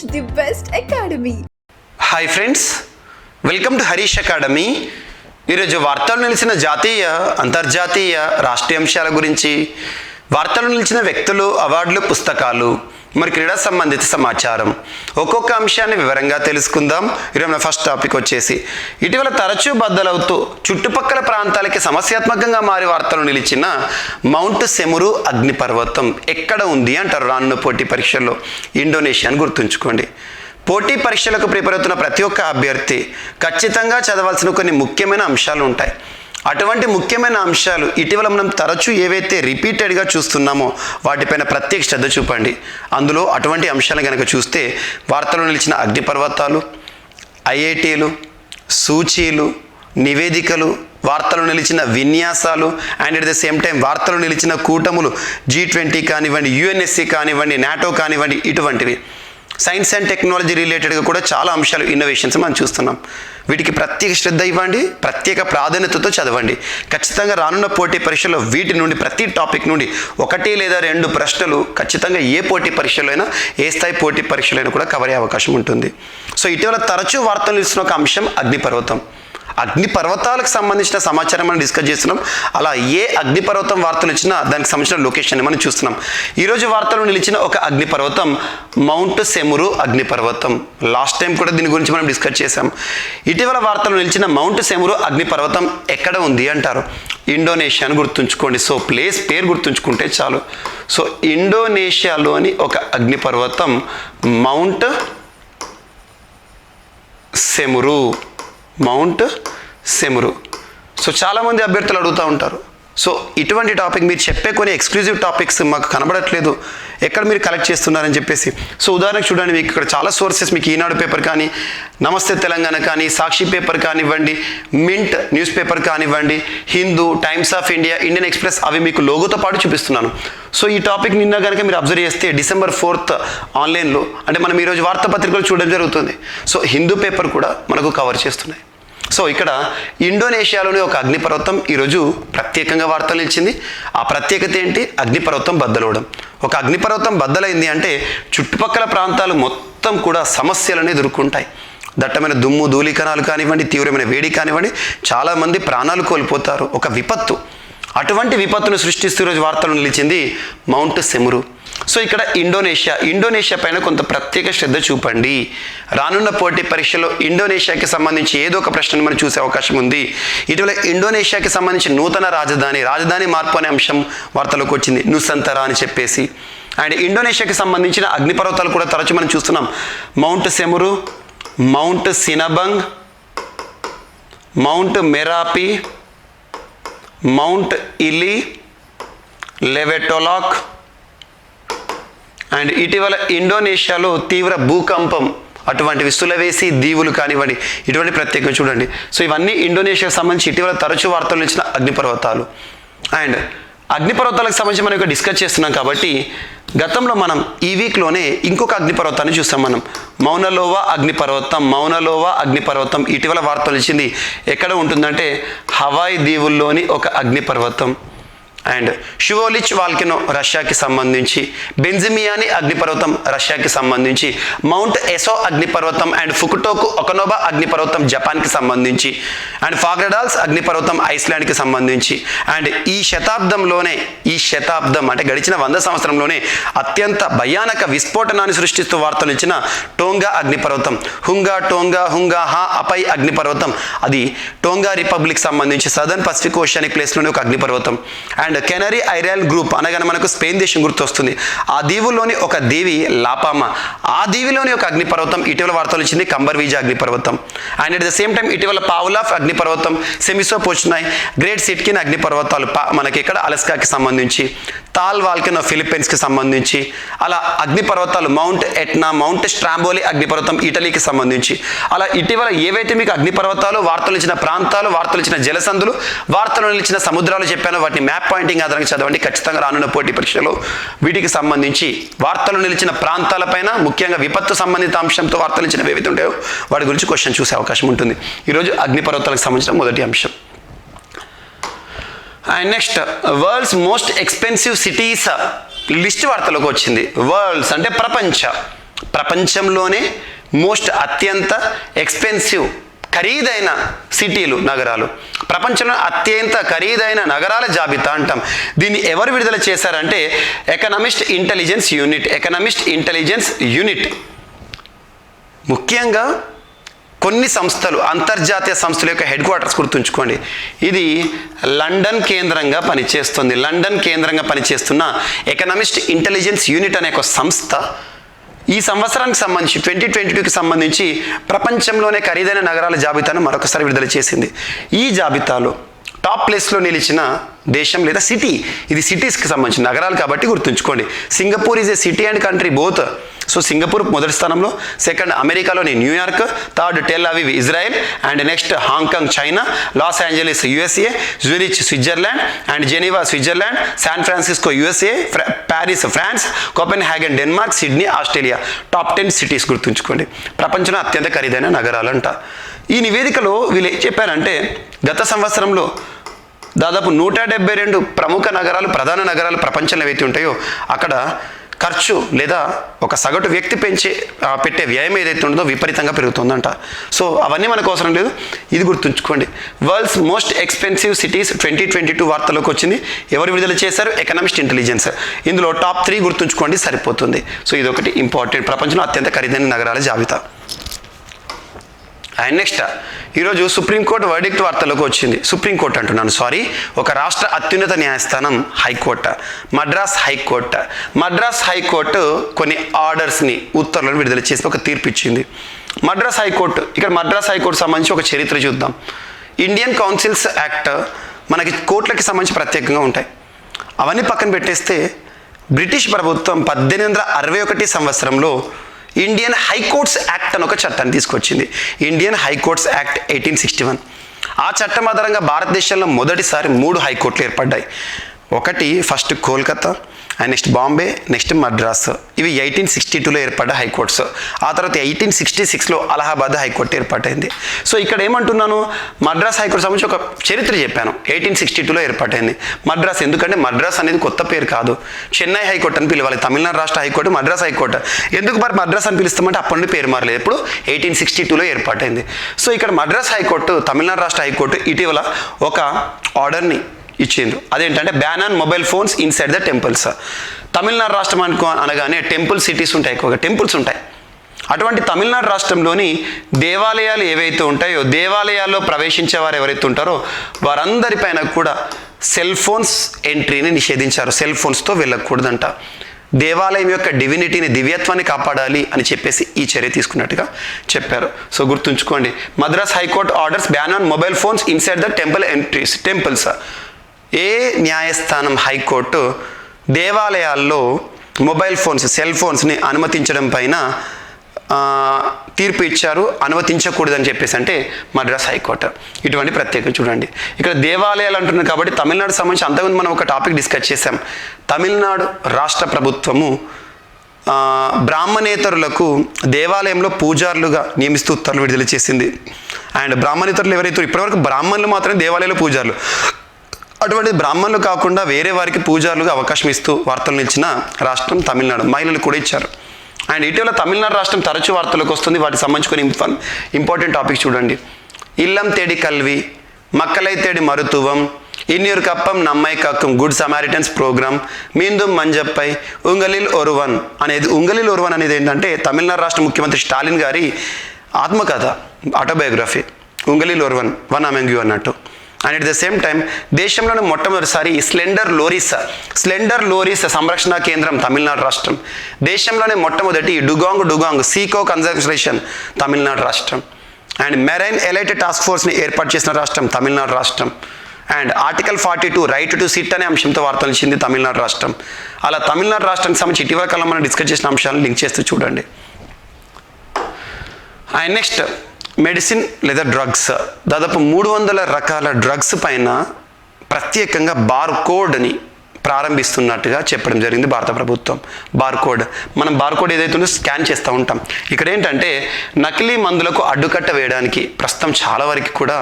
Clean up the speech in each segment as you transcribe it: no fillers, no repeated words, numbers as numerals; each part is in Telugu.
the best academy. Hi friends, welcome to Harish academy. ఈరోజు వార్తలు నిలిచిన జాతీయ అంతర్జాతీయ రాష్ట్రీయ అంశాల గురించి, వార్తలు నిలిచిన వ్యక్తులు, అవార్డులు, పుస్తకాలు, మరి క్రీడా సంబంధిత సమాచారం, ఒక్కొక్క అంశాన్ని వివరంగా తెలుసుకుందాం. ఈరోజు మన ఫస్ట్ టాపిక్ వచ్చేసి ఇటీవల తరచూ బద్దలవుతూ చుట్టుపక్కల ప్రాంతాలకి సమస్యాత్మకంగా మారి వార్తలు నిలిచిన మౌంట్ సెమురు అగ్నిపర్వతం ఎక్కడ ఉంది అంటారు. రానున్న పోటీ పరీక్షల్లో ఇండోనేషియా అని గుర్తుంచుకోండి. పోటీ పరీక్షలకు ప్రిపేర్ అవుతున్న ప్రతి ఒక్క అభ్యర్థి ఖచ్చితంగా చదవాల్సిన కొన్ని ముఖ్యమైన అంశాలు ఉంటాయి. అటువంటి ముఖ్యమైన అంశాలు ఇటీవల మనం తరచూ ఏవైతే రిపీటెడ్గా చూస్తున్నామో వాటిపైన ప్రత్యేక శ్రద్ధ చూపండి. అందులో అటువంటి అంశాలు కనుక చూస్తే వార్తలు నిలిచిన అగ్నిపర్వతాలు, ఐఐటీలు, సూచీలు, నివేదికలు, వార్తలు నిలిచిన విన్యాసాలు and at the same time వార్తలు నిలిచిన కూటములు, G20 కానివ్వండి, UNSC కానివ్వండి, నాటో కానివ్వండి, ఇటువంటివి సైన్స్ అండ్ టెక్నాలజీ రిలేటెడ్గా కూడా చాలా అంశాలు, ఇన్నోవేషన్స్ మనం చూస్తున్నాం. వీటికి ప్రత్యేక శ్రద్ధ ఇవ్వండి, ప్రత్యేక ప్రాధాన్యతతో చదవండి. ఖచ్చితంగా రానున్న పోటీ పరీక్షలో వీటి నుండి, ప్రతి టాపిక్ నుండి 1 లేదా 2 ప్రశ్నలు ఖచ్చితంగా ఏ పోటీ పరీక్షలో అయినా, ఏ స్థాయి పోటీ పరీక్షలో అయినా కూడా కవర్ అయ్యే అవకాశం ఉంటుంది. సో ఇటీవల తరచూ వార్తలు నిలిచిన ఒక అంశం అగ్నిపర్వతం. అగ్నిపర్వతాలకు సంబంధించిన సమాచారం మనం డిస్కస్ చేస్తున్నాం. అలా ఏ అగ్నిపర్వతం వార్తలు ఇచ్చినా దానికి సంబంధించిన లొకేషన్ మనం చూస్తున్నాం. ఈరోజు వార్తలు నిలిచిన ఒక అగ్నిపర్వతం మౌంట్ సెమురు అగ్నిపర్వతం. లాస్ట్ టైం కూడా దీని గురించి మనం డిస్కస్ చేసాం. ఇటీవల వార్తలు నిలిచిన మౌంట్ సెమురు అగ్నిపర్వతం ఎక్కడ ఉంది అంటారు. ఇండోనేషియా అని గుర్తుంచుకోండి. సో ప్లేస్ పేరు గుర్తుంచుకుంటే చాలు. సో ఇండోనేషియాలోని ఒక అగ్నిపర్వతం mount Semeru. Mount Semeru. So చాలామంది అభ్యర్థులు అడుగుతూ ఉంటారు, సో ఇటువంటి టాపిక్ మీరు చెప్పే కొన్ని ఎక్స్క్లూజివ్ టాపిక్స్ మాకు కనబడట్లేదు, ఎక్కడ మీరు కలెక్ట్ చేస్తున్నారని చెప్పేసి. సో ఉదాహరణకు చూడండి, మీకు ఇక్కడ చాలా సోర్సెస్, మీకు ఈనాడు పేపర్ కానీ, నమస్తే తెలంగాణ కానీ, సాక్షి పేపర్ కానివ్వండి, మింట్ న్యూస్ పేపర్ కానివ్వండి, Hindu, times of India, Indian express, అవి మీకు లోగోతో పాటు చూపిస్తున్నాను. సో ఈ టాపిక్ నిన్న కనుక మీరు అబ్జర్వ్ చేస్తే December 4th ఆన్లైన్లో, అంటే మనం ఈరోజు వార్తాపత్రికలు చూడడం జరుగుతుంది. సో హిందూ పేపర్ కూడా మనకు కవర్ చేస్తున్నాయి. సో ఇక్కడ ఇండోనేషియాలోని ఒక అగ్నిపర్వతం ఈరోజు ప్రత్యేకంగా వార్తలు నిలిచింది. ఆ ప్రత్యేకత ఏంటి? అగ్నిపర్వతం బద్దలవడం. ఒక అగ్నిపర్వతం బద్దలైంది అంటే చుట్టుపక్కల ప్రాంతాలు మొత్తం కూడా సమస్యలను ఎదుర్కొంటాయి. దట్టమైన దుమ్ము, ధూళికణాలు కానివ్వండి, తీవ్రమైన వేడి కానివ్వండి, చాలామంది ప్రాణాలు కోల్పోతారు. ఒక విపత్తు. అటువంటి విపత్తును సృష్టిస్తూ ఈరోజు వార్తలు నిలిచింది మౌంట్ సెమురు. సో ఇక్కడ ఇండోనేషియా పైన కొంత ప్రత్యేక శ్రద్ధ చూపండి. రానున్న పోటీ పరీక్షలో ఇండోనేషియాకి సంబంధించి ఏదో ఒక ప్రశ్నను మనం చూసే అవకాశం ఉంది. ఇటీవల ఇండోనేషియాకి సంబంధించి నూతన రాజధాని మార్పు అనే అంశం వార్తలోకి వచ్చింది, నుసంతరా అని చెప్పేసి. అండ్ ఇండోనేషియాకి సంబంధించిన అగ్నిపర్వతాలు కూడా తరచు మనం చూస్తున్నాం. Mount Semeru, mount Sinabung, mount Merapi, mount Ili, Lewotolok. And ఇటీవల ఇండోనేషియాలో తీవ్ర భూకంపం, అటువంటివి సులవేసి దీవులు కానివ్వండి, ఇటువంటి ప్రత్యేకంగా చూడండి. సో ఇవన్నీ ఇండోనేషియాకు సంబంధించి ఇటీవల తరచూ వార్తలు ఇచ్చిన అగ్నిపర్వతాలు. అండ్ అగ్నిపర్వతాలకు సంబంధించి మనం ఇక్కడ డిస్కస్ చేస్తున్నాం కాబట్టి గతంలో మనం ఈ వీక్లోనే ఇంకొక అగ్నిపర్వతాన్ని చూసాం మనం, మౌనలోవా అగ్నిపర్వతం. ఇటీవల వార్తలు ఇచ్చింది ఎక్కడ ఉంటుందంటే హవాయి దీవుల్లోని ఒక అగ్నిపర్వతం. అండ్ షువోలిచ్ వాల్కెనో రష్యాకి సంబంధించి, బెంజిమియాని అగ్నిపర్వతం రష్యాకి సంబంధించి, మౌంట్ ఎసో అగ్నిపర్వతం అండ్ ఫుకుటోకు ఒకనోబా అగ్నిపర్వతం జపాన్కి సంబంధించి, అండ్ ఫాగ్రడాల్స్ అగ్నిపర్వతం ఐస్లాండ్కి సంబంధించి. అండ్ ఈ శతాబ్దం అంటే గడిచిన 100 సంవత్సరంలోనే అత్యంత భయానక విస్ఫోటనాన్ని సృష్టిస్తూ వార్తలు ఇచ్చిన టోంగా అగ్నిపర్వతం, హుంగా హా అపై అగ్నిపర్వతం. అది టోంగా రిపబ్లిక్ సంబంధించి సదర్న్ పసిఫిక్ ఓషియానిక్ ప్లేస్లోని ఒక అగ్నిపర్వతం. అండ్ కెనరీ ఐలాండ్ గ్రూప్ అనగానే మనకు స్పెయిన్ దేశం గుర్తొస్తుంది. ఆ దీవుల్లోని ఒక దీవి లాపామా, ఆ దీవిలోని ఒక అగ్నిపర్వతం ఇటీవల వార్తలు ఇచ్చింది కంబర్వీజా అగ్నిపర్వతం. And at the same time ఇటీవల పావులాఫ్ అగ్నిపర్వతం, సెమిసోపోచ్నాయ్, గ్రేట్ సిట్కిన్ అగ్నిపర్వతాలు మనకి ఇక్కడ అలస్కాకి సంబంధించి, తాల్ వాల్కెనో ఫిలిప్పీన్స్కి సంబంధించి, అలా అగ్నిపర్వతాలు మౌంట్ ఎట్నా, మౌంట్ స్ట్రాంబోలి అగ్నిపర్వతం ఇటలీకి సంబంధించి. అలా ఇటీవల ఏవైతే మీకు అగ్నిపర్వతాలు, వార్తలు ఇచ్చిన ప్రాంతాలు, వార్తలు ఇచ్చిన జలసందులు, వార్తలు నిలిచిన సముద్రాలు చెప్పానో వాటిని మ్యాప్ పాయింటింగ్ ఆధారంగా చదవండి. ఖచ్చితంగా రానున్న పోటీ పరీక్షలో వీటికి సంబంధించి వార్తలు నిలిచిన ప్రాంతాలపైన, ముఖ్యంగా విపత్తు సంబంధిత అంశంతో వార్తలు ఇచ్చినవి ఏవైతే ఉంటాయో వాటి గురించి క్వశ్చన్ చూసే అవకాశం ఉంటుంది. ఈరోజు అగ్నిపర్వతాలకు సంబంధించిన మొదటి అంశం. And next, world's most expensive cities list వార్తలోకి వచ్చింది. వరల్డ్స్ అంటే ప్రపంచ, ప్రపంచంలోనే అత్యంత ఎక్స్పెన్సివ్ ఖరీదైన సిటీలు, నగరాలు, ప్రపంచంలో అత్యంత ఖరీదైన నగరాల జాబితా అంటాం. దీన్ని ఎవరు విడుదల చేశారంటే ఎకనామిస్ట్ ఇంటెలిజెన్స్ యూనిట్. ముఖ్యంగా కొన్ని సంస్థలు, అంతర్జాతీయ సంస్థల యొక్క హెడ్ క్వార్టర్స్ గుర్తుంచుకోండి. ఇది లండన్ కేంద్రంగా పనిచేస్తున్న ఎకనామిస్ట్ ఇంటెలిజెన్స్ యూనిట్ అనే ఒక సంస్థ ఈ సంవత్సరానికి సంబంధించి 2022కి సంబంధించి ప్రపంచంలోనే ఖరీదైన నగరాల జాబితాను మరొకసారి విడుదల చేసింది. ఈ జాబితాలో టాప్ ప్లేస్లో నిలిచిన దేశం లేదా సిటీ, ఇది సిటీస్కి సంబంధించిన నగరాలు కాబట్టి గుర్తుంచుకోండి. Singapore is a city and country both. So Singapore మొదటి స్థానంలో, సెకండ్ అమెరికాలోని New York, third Tel Aviv Israel, and next Hong Kong China, Los Angeles USA, Zurich Switzerland, and Geneva Switzerland, San Francisco USA, Paris France, Copenhagen Denmark, Sydney Australia. Top 10 cities గుర్తుంచుకోండి, ప్రపంచంలో అత్యంత ఖరీదైన నగరాలంట. ఈ నివేదికలో వీళ్ళు ఏం చెప్పారంటే గత సంవత్సరంలో దాదాపు 172 ప్రముఖ నగరాలు, ప్రధాన నగరాలు ప్రపంచంలో ఏవైతే ఉంటాయో అక్కడ ఖర్చు లేదా ఒక సగటు వ్యక్తి పెట్టే వ్యయం ఏదైతే ఉంటుందో విపరీతంగా పెరుగుతుందంట. సో అవన్నీ మనకు అవసరం లేదు, ఇది గుర్తుంచుకోండి. వరల్డ్స్ మోస్ట్ ఎక్స్పెన్సివ్ సిటీస్ 2022 వార్తలోకి వచ్చింది. ఎవరు విడుదల చేశారు? Economist intelligence. ఇందులో టాప్ 3 గుర్తుంచుకోండి సరిపోతుంది. సో ఇదొకటి ఇంపార్టెంట్, ప్రపంచంలో అత్యంత ఖరీదైన నగరాల జాబితా. అండ్ నెక్స్ట్ ఈరోజు సుప్రీంకోర్టు వర్డిక్ట్ వార్తలోకి వచ్చింది. సుప్రీంకోర్టు అంటున్నాను, ఒక రాష్ట్ర అత్యున్నత న్యాయస్థానం హైకోర్టు, మద్రాస్ హైకోర్టు కొన్ని ఆర్డర్స్ని, ఉత్తర్వులను విడుదల చేసి ఒక తీర్పు ఇచ్చింది. మద్రాస్ హైకోర్టు సంబంధించి ఒక చరిత్ర చూద్దాం. ఇండియన్ కౌన్సిల్స్ యాక్ట్ మనకి కోర్టులకి సంబంధించి ప్రత్యేకంగా ఉంటాయి. అవన్నీ పక్కన పెట్టేస్తే బ్రిటిష్ ప్రభుత్వం 1861 సంవత్సరంలో ఇండియన్ హైకోర్ట్స్ యాక్ట్ అని ఒక చట్టాన్ని తీసుకొచ్చింది. Indian high courts act 1861. ఆ చట్టం ఆధారంగా భారతదేశంలో మొదటిసారి 3 హైకోర్టులు ఏర్పడ్డాయి. ఒకటి first Kolkata, and next Bombay, next Madras. ఇవి 1862లో ఏర్పడ్డ హైకోర్ట్స్. ఆ తర్వాత 1866లో అలహాబాద్ హైకోర్టు ఏర్పాటైంది. సో ఇక్కడ ఏమంటున్నాను, మద్రాస్ హైకోర్టు సంబంధించి ఒక చరిత్ర చెప్పాను. 1862లో ఏర్పాటైంది మద్రాస్. ఎందుకంటే మద్రాస్ అనేది కొత్త పేరు కాదు, చెన్నై హైకోర్టు అని పిలవాలి. తమిళనాడు రాష్ట్ర హైకోర్టు మద్రాస్ హైకోర్టు. ఎందుకు మరి మద్రాస్ అని పిలుస్తామంటే అప్పటి నుండి పేరు మారలేదు, ఇప్పుడు 1862లో ఏర్పాటైంది. సో ఇక్కడ మద్రాస్ హైకోర్టు, తమిళనాడు రాష్ట్ర హైకోర్టు ఇటీవల ఒక ఆర్డర్ని ఇచ్చింది. అదేంటంటే ban on mobile phones inside the temples. Tamil Nadu రాష్ట్రం అనగానే టెంపుల్ సిటీస్ ఉంటాయి, ఎక్కువగా టెంపుల్స్ ఉంటాయి. అటువంటి తమిళనాడు రాష్ట్రంలోని దేవాలయాలు ఏవైతే ఉంటాయో, దేవాలయాల్లో ప్రవేశించేవారు ఎవరైతే ఉంటారో వారందరిపైన కూడా సెల్ ఫోన్స్ ఎంట్రీని నిషేధించారు. సెల్ ఫోన్స్తో వెళ్ళకూడదంట. దేవాలయం యొక్క డివినిటీని, దివ్యత్వాన్ని కాపాడాలి అని చెప్పేసి ఈ చర్య తీసుకున్నట్టుగా చెప్పారు. సో గుర్తుంచుకోండి, Madras high court orders ban on mobile phones inside the temples. ఏ న్యాయస్థానం హైకోర్టు దేవాలయాల్లో మొబైల్ ఫోన్స్, సెల్ ఫోన్స్ని అనుమతించడం పైన తీర్పు ఇచ్చారు, అనుమతించకూడదని చెప్పేసి అంటే మద్రాస్ హైకోర్టు. ఇటువంటి ప్రత్యేకత చూడండి. ఇక్కడ దేవాలయాలు అంటున్నారు కాబట్టి తమిళనాడు సంబంధించి అంతకుముందు మనం ఒక టాపిక్ డిస్కస్ చేసాం. తమిళనాడు రాష్ట్ర ప్రభుత్వము బ్రాహ్మణేతరులకు దేవాలయంలో పూజారులుగా నియమిస్తూ ఉత్తర్వులు విడుదల చేసింది. అండ్ బ్రాహ్మణేతరులు ఎవరైతే ఇప్పటివరకు బ్రాహ్మణులు మాత్రమే దేవాలయంలో పూజారులు, అటువంటి బ్రాహ్మణులు కాకుండా వేరే వారికి పూజారులుగా అవకాశం ఇస్తూ వార్తలు నిలిచిన రాష్ట్రం తమిళనాడు. మహిళలు కూడా ఇచ్చారు. అండ్ ఇటీవల తమిళనాడు రాష్ట్రం తరచూ వార్తలకు వస్తుంది. వాటికి సంబంధించుకొని ఇంపార్టెంట్ టాపిక్ చూడండి. ఇల్లం తేడి కల్వి, మక్కలై తేడి మరుతువం, ఇన్యూర్ కప్పం నమ్మై కక్కం, గుడ్ సమారిటన్స్ ప్రోగ్రామ్, మీందుం మంజప్పై, ఉంగలిల్ ఒరువన్ అనేది ఏంటంటే తమిళనాడు రాష్ట్ర ముఖ్యమంత్రి స్టాలిన్ గారి ఆత్మకథ, ఆటోబయోగ్రఫీ. ఉంగలిల్ ఒరువన్, వన్ అమెంగ్ యూ అన్నట్టు. And at the same time దేశంలోనే మొట్టమొదటిసారి స్లెండర్ లోరీస్ సంరక్షణ కేంద్రం తమిళనాడు రాష్ట్రం. దేశంలోనే మొట్టమొదటి డుగాంగ్ సీకో కన్జర్వేషన్ తమిళనాడు రాష్ట్రం. అండ్ మెరైన్ ఎలైట్ టాస్క్ ఫోర్స్ని ఏర్పాటు చేసిన రాష్ట్రం తమిళనాడు రాష్ట్రం. And article 42 right to SIT అనే అంశంతో వార్తలు ఇచ్చింది తమిళనాడు రాష్ట్రం. అలా తమిళనాడు రాష్ట్రానికి సంబంధించి ఇటీవల కాలం మనం డిస్కస్ చేసిన అంశాలను లింక్ చేస్తూ చూడండి. అండ్ నెక్స్ట్ మెడిసిన్ లేదా డ్రగ్స్. దాదాపు 300 రకాల డ్రగ్స్ పైన ప్రత్యేకంగా బార్ కోడ్ని ప్రారంభిస్తున్నట్టుగా చెప్పడం జరిగింది భారత ప్రభుత్వం. బార్కోడ్, మనం బార్కోడ్ ఏదైతే ఉందో స్కాన్ చేస్తూ ఉంటాం. ఇక్కడ ఏంటంటే నకిలీ మందులకు అడ్డుకట్ట వేయడానికి ప్రస్తుతం చాలా వరకు కూడా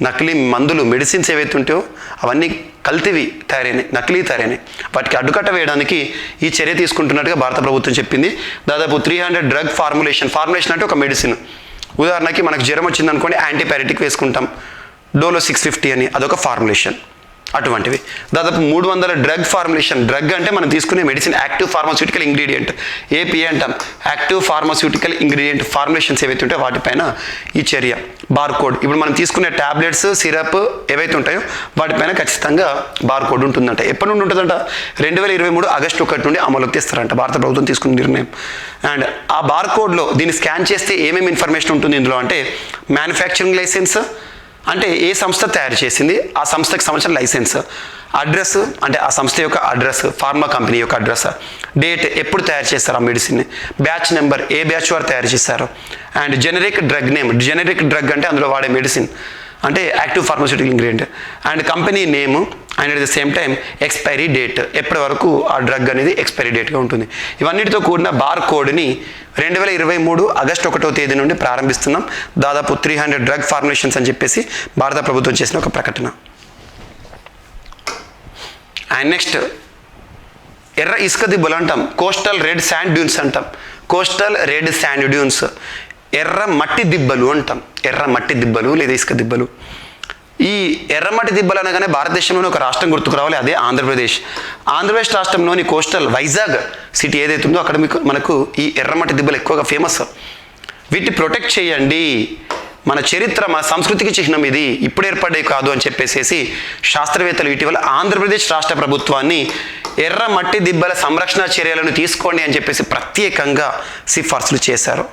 నకిలీ మందులు, మెడిసిన్స్ ఏవైతే ఉంటాయో అవన్నీ కల్తీవి తయారైనాయి, నకిలీ తయారైనాయి. వాటికి అడ్డుకట్ట వేయడానికి ఈ చర్య తీసుకుంటున్నట్టుగా భారత ప్రభుత్వం చెప్పింది. దాదాపు 300 డ్రగ్ ఫార్ములేషన్ అంటే ఒక మెడిసిన్. ఉదాహరణకి మనకు జ్వరం వచ్చిందనుకోండి, యాంటీబయాటిక్ వేసుకుంటాం, డోలో 650 అని, అదొక ఫార్ములేషన్. అటువంటివి దాదాపు 300 డ్రగ్ ఫార్ములేషన్. డ్రగ్ అంటే మనం తీసుకునే medicine, active pharmaceutical ingredient, APA అంటాం, యాక్టివ్ ఫార్మాస్యూటికల్ ఇంగ్రీడియంట్ ఫార్ములేషన్స్ ఏవైతే ఉంటాయో వాటిపైన ఈ చర్య. బార్కోడ్, ఇప్పుడు మనం తీసుకునే టాబ్లెట్స్, సిరప్ ఏవైతే ఉంటాయో వాటిపైన ఖచ్చితంగా బార్కోడ్ ఉంటుందంట. ఎప్పటి నుండి ఉంటుందంట? 2023 ఆగస్టు 1 నుండి అమలుకి తెస్తారంట భారత ప్రభుత్వం తీసుకున్న నిర్ణయం. అండ్ ఆ బార్కోడ్లో దీన్ని స్కాన్ చేస్తే ఏమేమి ఇన్ఫర్మేషన్ ఉంటుంది ఇందులో అంటే మ్యానుఫ్యాక్చరింగ్ లైసెన్స్, అంటే ఏ సంస్థ తయారు చేసింది, ఆ సంస్థకి సంబంధించిన లైసెన్స్, అడ్రస్ అంటే ఆ సంస్థ యొక్క అడ్రస్, ఫార్మా కంపెనీ యొక్క అడ్రస్, డేట్, ఎప్పుడు తయారు చేస్తారు ఆ మెడిసిన్ని, బ్యాచ్ నెంబర్, ఏ బ్యాచ్ వారు తయారు చేశారు, and generic drug name. Generic drug అంటే అందులో వాడే మెడిసిన్ అంటే active pharmaceutical ingredient, and company name, and at the same time expiry date, ఎప్పటి వరకు ఆ డ్రగ్ అనేది ఎక్స్పైరీ డేట్గా ఉంటుంది. ఇవన్నిటితో కూడిన బార్ కోడ్ని 2023 ఆగస్టు 1వ తేదీ నుండి ప్రారంభిస్తున్నాం. దాదాపు 300 డ్రగ్ ఫార్ములేషన్స్ అని చెప్పేసి భారత ప్రభుత్వం చేసిన ఒక ప్రకటన. అండ్ నెక్స్ట్ ఎర్ర ఇసుక దిబ్బలు అంటాం, కోస్టల్ రెడ్ శాండ్ డ్యూన్స్ అంటాం, కోస్టల్ రెడ్ శాండ్ డ్యూన్స్, ఎర్ర మట్టి దిబ్బలు అంటాం, ఎర్ర మట్టి దిబ్బలు లేదా ఇసుక దిబ్బలు. ఈ ఎర్రమట్టి దిబ్బలు అనగానే భారతదేశంలోని ఒక రాష్ట్రం గుర్తుకు రావాలి, అదే ఆంధ్రప్రదేశ్. ఆంధ్రప్రదేశ్ రాష్ట్రంలోని కోస్టల్ వైజాగ్ సిటీ ఏదైతే ఉందో అక్కడ మనకు ఈ ఎర్రమట్టి దిబ్బలు ఎక్కువగా ఫేమస్. వీటిని ప్రొటెక్ట్ చేయండి, మన చరిత్ర, మన సంస్కృతికి చిహ్నం, ఇది ఇప్పుడు ఏర్పడే కాదు అని చెప్పేసి శాస్త్రవేత్తలు ఇటీవల ఆంధ్రప్రదేశ్ రాష్ట్ర ప్రభుత్వాన్ని ఎర్ర మట్టి దిబ్బల సంరక్షణ చర్యలను తీసుకోండి అని చెప్పేసి ప్రత్యేకంగా సిఫార్సులు చేశారు.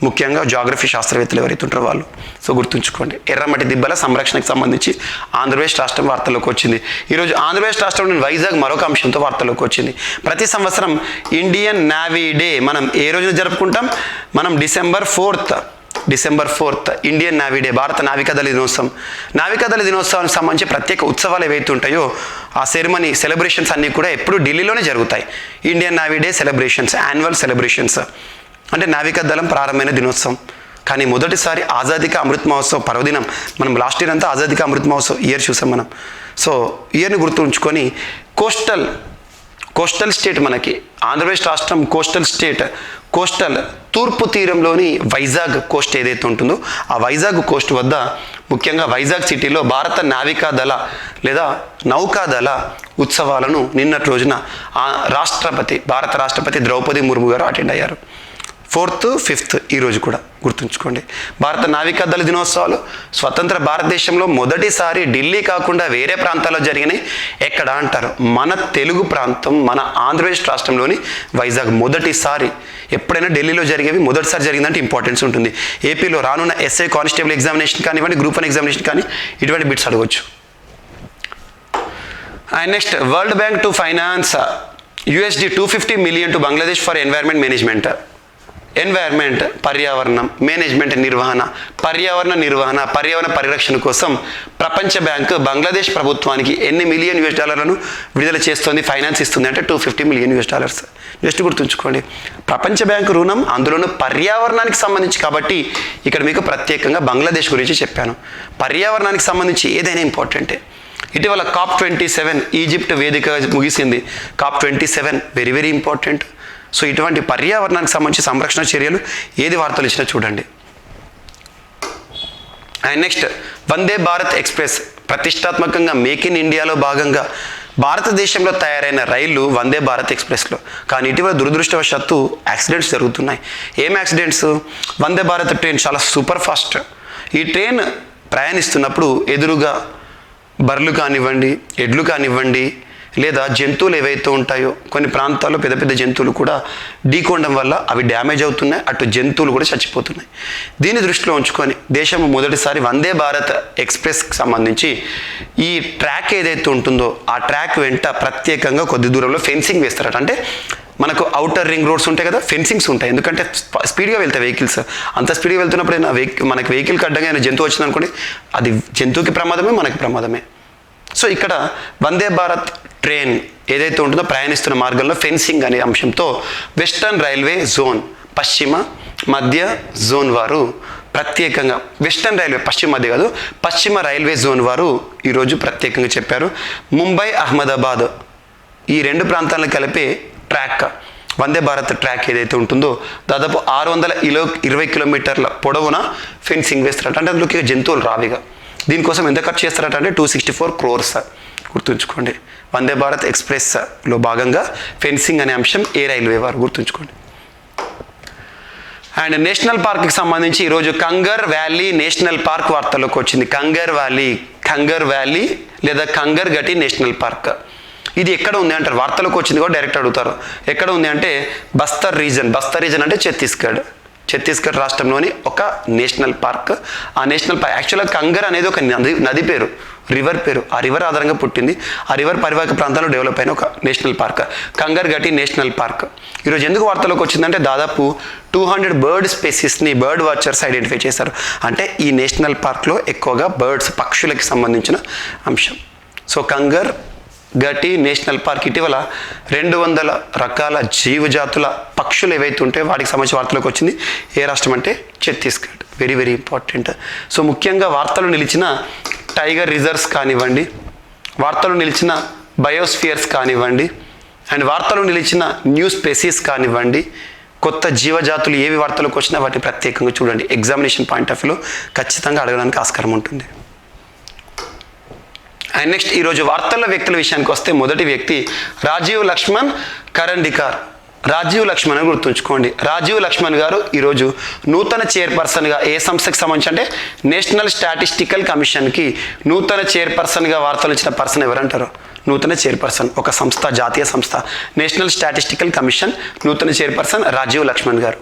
ముఖ్యంగా జాగ్రఫీ శాస్త్రవేత్తలు ఎవరైతే ఉంటారో వాళ్ళు. సో గుర్తుంచుకోండి, ఎర్రమట్టి దిబ్బల సంరక్షణకు సంబంధించి ఆంధ్రప్రదేశ్ రాష్ట్రం వార్తల్లోకి వచ్చింది. ఈరోజు ఆంధ్రప్రదేశ్ రాష్ట్రంలోని వైజాగ్ మరొక అంశంతో వార్తల్లోకి వచ్చింది. ప్రతి సంవత్సరం ఇండియన్ నేవీ డే మనం ఏ రోజున జరుపుకుంటాం? మనం December 4th Indian navy day, భారత నావికాదళ దినోత్సవం. నావికాదళ దినోత్సవానికి సంబంధించి ప్రత్యేక ఉత్సవాలు ఏవైతే ఉంటాయో ఆ సెలబ్రేషన్స్ అన్నీ కూడా ఎప్పుడు ఢిల్లీలోనే జరుగుతాయి. Indian navy day celebrations, annual celebrations అంటే నావికా దళం ప్రారంభమైన దినోత్సవం. కానీ మొదటిసారి ఆజాదీ కా అమృత్ మహోత్సవ్ పర్వదినం, మనం లాస్ట్ ఇయర్ అంతా ఆజాదీ కా అమృత్ మహోత్సవ్ ఇయర్ చూసాం మనం. సో ఇయర్ని గుర్తుంచుకొని కోస్టల్ స్టేట్, మనకి ఆంధ్రప్రదేశ్ రాష్ట్రం కోస్టల్ స్టేట్, కోస్టల్ తూర్పు తీరంలోని వైజాగ్ కోస్ట్ ఏదైతే ఉంటుందో ఆ వైజాగ్ కోస్ట్ వద్ద, ముఖ్యంగా వైజాగ్ సిటీలో భారత నావికాదళ లేదా నౌకాదళ ఉత్సవాలను నిన్నటి రోజున భారత రాష్ట్రపతి ద్రౌపది ముర్ము గారు అటెండ్ అయ్యారు. 4th, 5th ఈరోజు కూడా గుర్తుంచుకోండి. భారత నావికాదళ దినోత్సవాలు స్వతంత్ర భారతదేశంలో మొదటిసారి ఢిల్లీ కాకుండా వేరే ప్రాంతాల్లో జరిగినాయి. ఎక్కడ అంటారు? మన తెలుగు ప్రాంతం, మన ఆంధ్రప్రదేశ్ రాష్ట్రంలోని వైజాగ్. మొదటిసారి, ఎప్పుడైనా ఢిల్లీలో జరిగేవి మొదటిసారి జరిగిందంటే ఇంపార్టెన్స్ ఉంటుంది. ఏపీలో రానున్న ఎస్ఐ కానిస్టేబుల్ ఎగ్జామినేషన్ కానివ్వండి, గ్రూప్ 1 ఎగ్జామినేషన్ కానీ ఇటువంటి బిట్స్ అడగవచ్చు. And next, world bank to finance $250 million to Bangladesh for environment management. Environment, పర్యావరణం, మేనేజ్మెంట్, నిర్వహణ, పర్యావరణ పరిరక్షణ కోసం ప్రపంచ బ్యాంక్ బంగ్లాదేశ్ ప్రభుత్వానికి ఎన్ని మిలియన్ $లను విడుదల చేస్తుంది, ఫైనాన్స్ ఇస్తుంది అంటే $250 million. జస్ట్ గుర్తుంచుకోండి, ప్రపంచ బ్యాంకు రుణం, అందులోనూ పర్యావరణానికి సంబంధించి కాబట్టి ఇక్కడ మీకు ప్రత్యేకంగా బంగ్లాదేశ్ గురించి చెప్పాను. పర్యావరణానికి సంబంధించి ఏదైనా ఇంపార్టెంటే. ఇటీవల COP27 ఈజిప్ట్ వేదిక ముగిసింది. COP27 very very important. So ఇటువంటి పర్యావరణానికి సంబంధించి సంరక్షణ చర్యలు ఏది వార్తలు ఇచ్చినా చూడండి. And next, Vande Bharat express ప్రతిష్టాత్మకంగా మేక్ ఇన్ ఇండియాలో భాగంగా భారతదేశంలో తయారైన రైళ్లు వందే భారత్ ఎక్స్ప్రెస్లో. కానీ ఇటీవల దురదృష్టవశాత్తు యాక్సిడెంట్స్ జరుగుతున్నాయి. ఏం యాక్సిడెంట్స్? వందే భారత్ ట్రైన్ చాలా సూపర్ ఫాస్ట్. ఈ ట్రైన్ ప్రయాణిస్తున్నప్పుడు ఎదురుగా బర్రెలు కానివ్వండి, ఎడ్లు కానివ్వండి, లేదా జంతువులు ఏవైతే ఉంటాయో, కొన్ని ప్రాంతాల్లో పెద్ద పెద్ద జంతువులు కూడా ఢీకొనడం వల్ల అవి డ్యామేజ్ అవుతున్నాయి, అటు జంతువులు కూడా చచ్చిపోతున్నాయి. దీన్ని దృష్టిలో ఉంచుకొని దేశం మొదటిసారి వందే భారత్ ఎక్స్ప్రెస్కి సంబంధించి ఈ ట్రాక్ ఏదైతే ఉంటుందో ఆ ట్రాక్ వెంట ప్రత్యేకంగా కొద్ది దూరంలో ఫెన్సింగ్ వేస్తారట. అంటే మనకు అవుటర్ రింగ్ రోడ్స్ ఉంటాయి కదా, ఫెన్సింగ్స్ ఉంటాయి. ఎందుకంటే స్పీడ్గా వెళ్తాయి వెహికల్స్. అంత స్పీడ్గా వెళ్తున్నప్పుడు మనకి వెహికల్కి అడ్డంగా జంతువు వచ్చింది అనుకోండి, అది జంతువుకి ప్రమాదమే, మనకి ప్రమాదమే. సో ఇక్కడ వందే భారత్ ట్రైన్ ఏదైతే ఉంటుందో ప్రయాణిస్తున్న మార్గంలో ఫెన్సింగ్ అనే అంశంతో వెస్టర్న్ రైల్వే జోన్ పశ్చిమ మధ్య జోన్ వారు ప్రత్యేకంగా, వెస్టర్న్ రైల్వే పశ్చిమ మధ్య కాదు, పశ్చిమ రైల్వే జోన్ వారు ఈరోజు ప్రత్యేకంగా చెప్పారు. ముంబై అహ్మదాబాద్ ఈ రెండు ప్రాంతాలను కలిపే ట్రాక్ వందే భారత్ ట్రాక్ ఏదైతే ఉంటుందో దాదాపు 620 కిలోమీటర్ల పొడవున ఫెన్సింగ్ వేస్తారట. అంటే అందులోకి జంతువులు రావిగా. దీనికోసం ఎంత ఖర్చు చేస్తారట అంటే 264 crores. గుర్తుంచుకోండి, వందే భారత్ ఎక్స్ప్రెస్లో భాగంగా ఫెన్సింగ్ అనే అంశం ఏ రైల్వే వారు గుర్తుంచుకోండి. అండ్ నేషనల్ పార్క్కి సంబంధించి ఈరోజు కంగర్ వ్యాలీ నేషనల్ పార్క్ వార్తల్లోకి వచ్చింది. కంగర్ వ్యాలీ లేదా కంగర్ గటి నేషనల్ పార్క్. ఇది ఎక్కడ ఉంది అంటారు, వార్తలకు వచ్చింది కూడా డైరెక్ట్ అడుగుతారు. ఎక్కడ ఉంది అంటే బస్తర్ రీజన్ అంటే ఛత్తీస్గఢ్ రాష్ట్రంలోని ఒక నేషనల్ పార్క్. ఆ నేషనల్ పార్క్ యాక్చువల్గా కంగర్ అనేది ఒక నది పేరు, రివర్ పేరు. ఆ రివర్ ఆధారంగా పుట్టింది. ఆ రివర్ పరివాహక ప్రాంతాల్లో డెవలప్ అయిన ఒక national park Kanger Ghati national park. ఈరోజు ఎందుకు వార్తలోకి వచ్చిందంటే దాదాపు 200 బర్డ్ స్పీసీస్ని బర్డ్ వాచర్స్ ఐడెంటిఫై చేశారు. అంటే ఈ నేషనల్ పార్క్లో ఎక్కువగా పక్షులకి సంబంధించిన అంశం. So Kanger Ghati national park ఇటీవల 200 రకాల జీవజాతుల పక్షులు ఏవైతే ఉంటాయో వాటికి సంబంధించిన వార్తలోకి వచ్చింది. ఏ రాష్ట్రం అంటే Chhattisgarh. Very very important. So ముఖ్యంగా వార్తలు నిలిచిన టైగర్ రిజర్వ్స్ కానివ్వండి, వార్తలు నిలిచిన బయోస్ఫియర్స్ కానివ్వండి, అండ్ వార్తలు నిలిచిన న్యూ స్పెసీస్ కానివ్వండి, కొత్త జీవజాతులు ఏవి వార్తలకు వచ్చినా వాటిని ప్రత్యేకంగా చూడండి. ఎగ్జామినేషన్ పాయింట్ ఆఫ్ వ్యూలో ఖచ్చితంగా అడగడానికి ఆస్కారం ఉంటుంది. అండ్ నెక్స్ట్ ఈరోజు వార్తల్లో వ్యక్తుల విషయానికి వస్తే మొదటి వ్యక్తి రాజీవ్ లక్ష్మణ్ కరండికార్. రాజీవ్ లక్ష్మణ్ అని గుర్తుంచుకోండి. రాజీవ్ లక్ష్మణ్ గారు ఈరోజు నూతన చైర్పర్సన్గా ఏ సంస్థకి సంబంధించి అంటే నేషనల్ స్టాటిస్టికల్ కమిషన్కి నూతన చైర్పర్సన్గా వార్తలు ఇచ్చిన పర్సన్ ఎవరంటారు? నూతన చైర్పర్సన్, ఒక సంస్థ, జాతీయ సంస్థ, నేషనల్ స్టాటిస్టికల్ కమిషన్ నూతన చైర్పర్సన్ రాజీవ్ లక్ష్మణ్ గారు.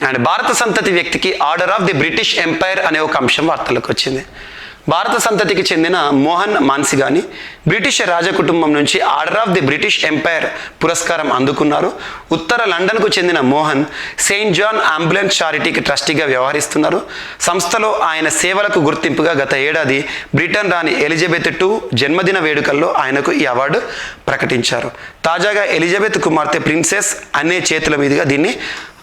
అండ్ భారత సంతతి వ్యక్తికి order of the British umpire అనే ఒక అంశం వార్తలకు వచ్చింది. భారత సంతతికి చెందిన మోహన్ మాన్సిగాని బ్రిటిష్ రాజకుటుంబం నుంచి order of the British umpire పురస్కారం అందుకున్నారు. ఉత్తర లండన్కు చెందిన మోహన్ సెయింట్ జాన్ అంబులెన్స్ చారిటీకి ట్రస్టీగా వ్యవహరిస్తున్నారు. సంస్థలో ఆయన సేవలకు గుర్తింపుగా గత ఏడాది బ్రిటన్ రాణి ఎలిజబెత్ II జన్మదిన వేడుకల్లో ఆయనకు ఈ అవార్డు ప్రకటించారు. తాజాగా ఎలిజబెత్ కుమార్తె ప్రిన్సెస్ అనే చేతుల మీదుగా దీన్ని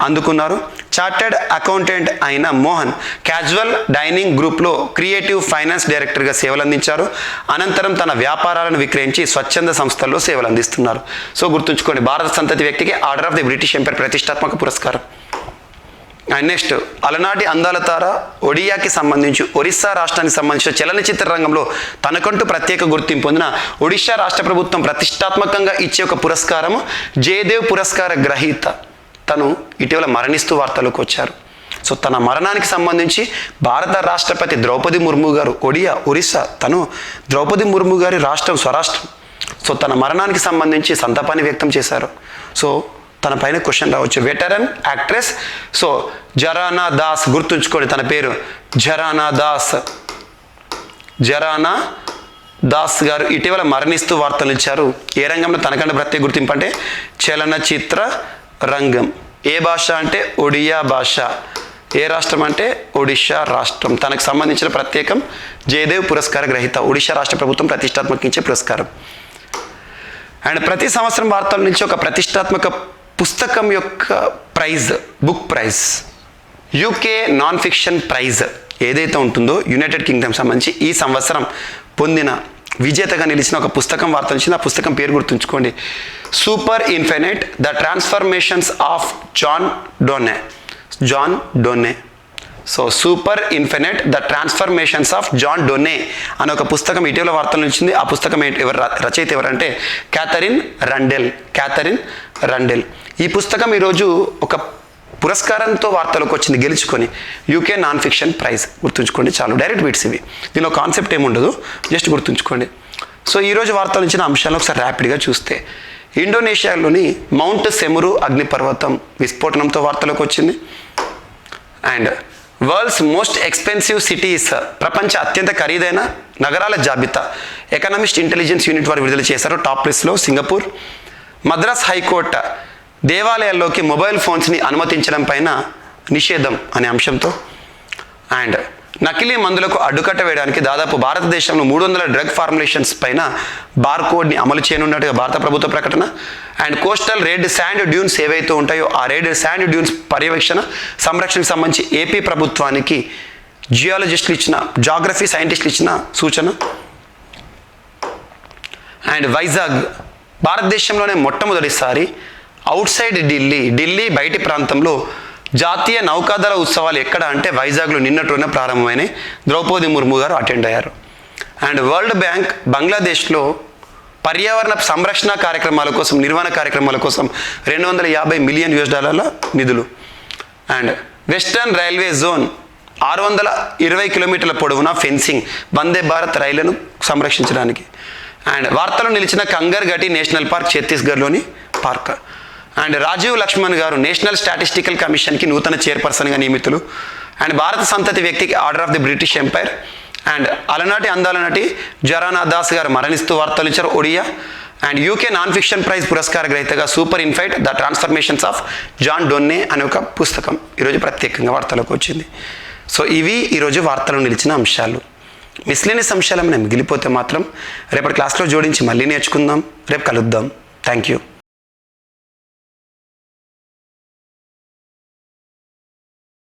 అందుకున్నారు. చార్టెడ్ అకౌంటెంట్ అయిన మోహన్ క్యాజువల్ డైనింగ్ గ్రూప్లో క్రియేటివ్ ఫైనాన్స్ డైరెక్టర్గా సేవలు అందించారు. అనంతరం తన వ్యాపారాలను విక్రయించి స్వచ్ఛంద సంస్థల్లో సేవలు అందిస్తున్నారు. సో గుర్తుంచుకోండి, భారత సంతతి వ్యక్తికి order of the British umpire ప్రతిష్టాత్మక పురస్కారం. అండ్ నెక్స్ట్ అలనాటి అందాల తార ఒడియాకి సంబంధించి ఒరిస్సా రాష్ట్రానికి సంబంధించిన చలనచిత్ర రంగంలో తనకంటూ ప్రత్యేక గుర్తింపు పొందిన ఒడిశా రాష్ట్ర ప్రభుత్వం ప్రతిష్టాత్మకంగా ఇచ్చే ఒక పురస్కారం జయదేవ్ పురస్కార గ్రహీత. తను ఇటీవల మరణిస్తూ వార్తలకు వచ్చారు. సో తన మరణానికి సంబంధించి భారత రాష్ట్రపతి ద్రౌపది ముర్ము గారు, ఒరిస్సా, తను ద్రౌపది ముర్ము గారి రాష్ట్రం, స్వరాష్ట్రం. సో తన మరణానికి సంబంధించి సంతాపాన్ని వ్యక్తం చేశారు. సో తన పైన క్వశ్చన్ రావచ్చు. వెటరన్ యాక్ట్రెస్ సో జరానా దాస్, గుర్తుంచుకోండి తన పేరు జరానా దాస్ గారు ఇటీవల మరణిస్తూ వార్తలు ఇచ్చారు. ఏ రంగంలో తనకంటే ప్రత్యేక గుర్తింపు అంటే చలనచిత్ర రంగం. ఏ భాష అంటే ఒడియా భాష. ఏ రాష్ట్రం అంటే ఒడిషా రాష్ట్రం. తనకు సంబంధించిన ప్రత్యేకం జయదేవ్ పురస్కార గ్రహీత. ఒడిషా రాష్ట్ర ప్రభుత్వం ప్రతిష్టాత్మక ఇచ్చే పురస్కారం. అండ్ ప్రతి సంవత్సరం వార్తల నుంచి ఒక ప్రతిష్టాత్మక పుస్తకం యొక్క prize, book prize, UK non fiction prize ఏదైతే ఉంటుందో యునైటెడ్ కింగ్డమ్ సంబంధించి ఈ సంవత్సరం పొందిన విజేతగా నిలిచిన ఒక పుస్తకం వార్త వచ్చింది. ఆ పుస్తకం పేరు గుర్తుంచుకోండి, super infinite the transformations of John Donne. So super infinite the transformations of John Donne అనే ఒక పుస్తకం ఇటీవల వార్తలు నిలిచింది. ఆ పుస్తకం రచయిత ఎవరంటే క్యాథరిన్ రండెల్. ఈ పుస్తకం ఈరోజు ఒక పురస్కారంతో వార్తలకు వచ్చింది, గెలుచుకొని యూకే నాన్ ఫిక్షన్ ప్రైజ్. గుర్తుంచుకోండి, చాలు డైరెక్ట్ బిట్స్ ఇవి. దీనిలో కాన్సెప్ట్ ఏముండదు, జస్ట్ గుర్తుంచుకోండి. సో ఈరోజు వార్తలు ఇచ్చిన అంశాలను ఒకసారి ర్యాపిడ్గా చూస్తే, ఇండోనేషియాలోని మౌంట్ సెమురు అగ్నిపర్వతం విస్ఫోటనంతో వార్తలకు వచ్చింది. And world's most expensive cities, ప్రపంచ అత్యంత ఖరీదైన నగరాల జాబితా ఎకనామిస్ట్ ఇంటెలిజెన్స్ యూనిట్ వారు విడుదల చేశారు. టాప్ లిస్ట్లో సింగపూర్. మద్రాస్ హైకోర్టు దేవాలయాల్లోకి మొబైల్ ఫోన్స్ని అనుమతించడం పైన నిషేధం అనే అంశంతో. అండ్ నకిలీ మందులకు అడ్డుకట్ట వేయడానికి దాదాపు భారతదేశంలో 300 డ్రగ్ ఫార్ములేషన్స్ పైన బార్కోడ్ని అమలు చేయనున్నట్టుగా భారత ప్రభుత్వ ప్రకటన. And coastal red sand dunes ఏవైతే ఉంటాయో ఆ రెడ్ శాండ్ డ్యూన్స్ పర్యవేక్షణ సంరక్షణకు సంబంధించి ఏపీ ప్రభుత్వానికి జాగ్రఫీ సైంటిస్టులు ఇచ్చిన సూచన. అండ్ వైజాగ్ భారతదేశంలోనే మొట్టమొదటిసారి అవుట్ సైడ్ ఢిల్లీ బయటి ప్రాంతంలో జాతీయ నౌకాదళ ఉత్సవాలు ఎక్కడ అంటే వైజాగ్లో నిన్నటి ప్రారంభమైన ద్రౌపది ముర్ము గారు అటెండ్ అయ్యారు. అండ్ వరల్డ్ బ్యాంక్ బంగ్లాదేశ్లో పర్యావరణ సంరక్షణ కార్యక్రమాల కోసం నిర్వహణ కార్యక్రమాల కోసం $250 మిలియన్ నిధులు. అండ్ వెస్టర్న్ రైల్వే జోన్ 620 కిలోమీటర్ల పొడవున ఫెన్సింగ్ వందే భారత్ రైళ్లను సంరక్షించడానికి. అండ్ వార్తలో నిలిచిన కంగర్ ఘటి నేషనల్ పార్క్ ఛత్తీస్గఢ్లోని పార్క్. అండ్ రాజీవ్ లక్ష్మణ్ గారు నేషనల్ స్టాటిస్టికల్ కమిషన్కి నూతన చైర్పర్సన్గా నియమితులు. అండ్ భారత సంతతి వ్యక్తికి order of the British empire. And అలనాటి అందాల నటి జరానా దాస్ గారు మరణిస్తూ వార్తలు ఇచ్చారు Odia. And UK non fiction prize పురస్కార గ్రహీతగా super infinite the transformations of John Donne అనే ఒక పుస్తకం ఈరోజు ప్రత్యేకంగా వార్తలోకి వచ్చింది. సో ఇవి ఈరోజు వార్తలో నిలిచిన అంశాలు. మిస్లేనియస్ అంశాలు ఏమైనా మిగిలిపోతే మాత్రం రేపటి క్లాస్లో జోడించి మళ్ళీ నేర్చుకుందాం. రేపు కలుద్దాం. Thank you.